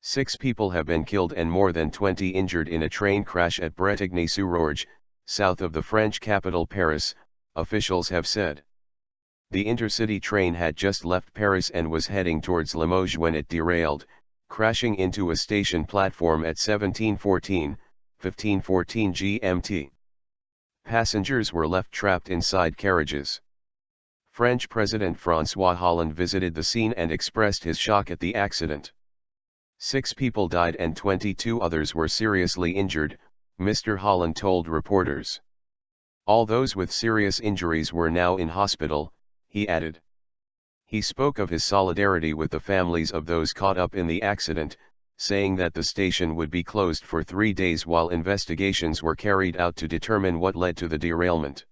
6 people have been killed and more than 20 injured in a train crash at Bretigny-sur-Orge, south of the French capital Paris, officials have said. The intercity train had just left Paris and was heading towards Limoges when it derailed, crashing into a station platform at 15:14 GMT. Passengers were left trapped inside carriages. French President Francois Hollande visited the scene and expressed his shock at the accident. 6 people died and 22 others were seriously injured, Mr. Hollande told reporters. All those with serious injuries were now in hospital, he added. He spoke of his solidarity with the families of those caught up in the accident, saying that the station would be closed for 3 days while investigations were carried out to determine what led to the derailment.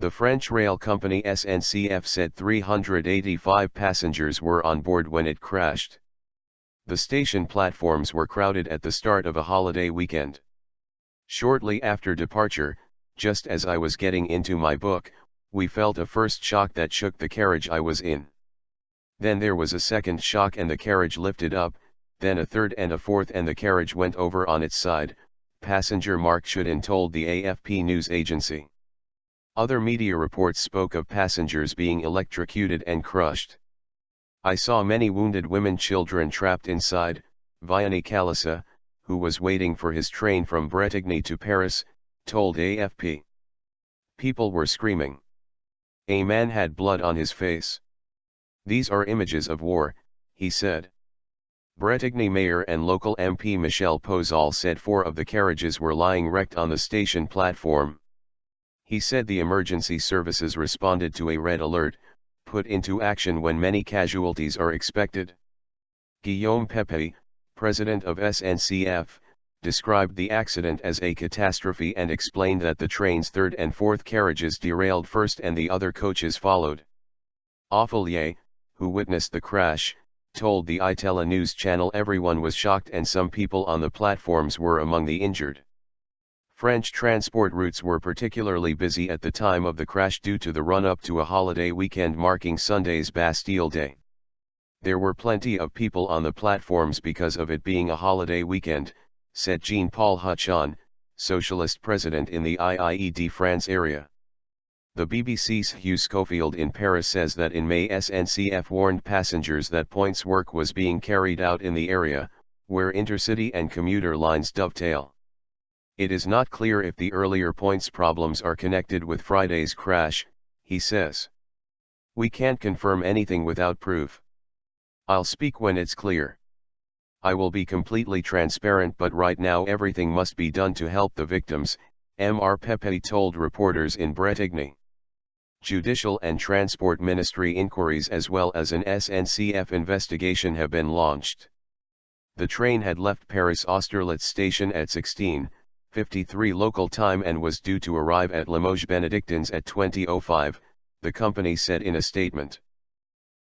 The French rail company SNCF said 385 passengers were on board when it crashed. The station platforms were crowded at the start of a holiday weekend. Shortly after departure, just as I was getting into my book, we felt a first shock that shook the carriage I was in. Then there was a second shock and the carriage lifted up, then a third and a fourth and the carriage went over on its side, passenger Mark Shudin told the AFP news agency. Other media reports spoke of passengers being electrocuted and crushed. I saw many wounded women, children trapped inside, Vianney Calissa, who was waiting for his train from Bretigny to Paris, told AFP. People were screaming. A man had blood on his face. These are images of war, he said. Bretigny mayor and local MP Michel Pozol said 4 of the carriages were lying wrecked on the station platform. He said the emergency services responded to a red alert, put into action when many casualties are expected. Guillaume Pepe, president of SNCF, described the accident as a catastrophe and explained that the train's third and fourth carriages derailed first and the other coaches followed. Offelier, who witnessed the crash, told the iTele news channel everyone was shocked and some people on the platforms were among the injured. French transport routes were particularly busy at the time of the crash due to the run-up to a holiday weekend marking Sunday's Bastille Day. There were plenty of people on the platforms because of it being a holiday weekend, said Jean-Paul Huchon, socialist president in the IIE-de-France area. The BBC's Hugh Schofield in Paris says that in May SNCF warned passengers that points work was being carried out in the area, where intercity and commuter lines dovetail. It is not clear if the earlier points problems are connected with Friday's crash, he says. We can't confirm anything without proof. I'll speak when it's clear. I will be completely transparent, but right now everything must be done to help the victims, Mr. Pepe told reporters in Bretigny. Judicial and Transport Ministry inquiries as well as an SNCF investigation have been launched. The train had left Paris Austerlitz station at 16:53 local time and was due to arrive at Limoges Benedictines at 20:05, the company said in a statement.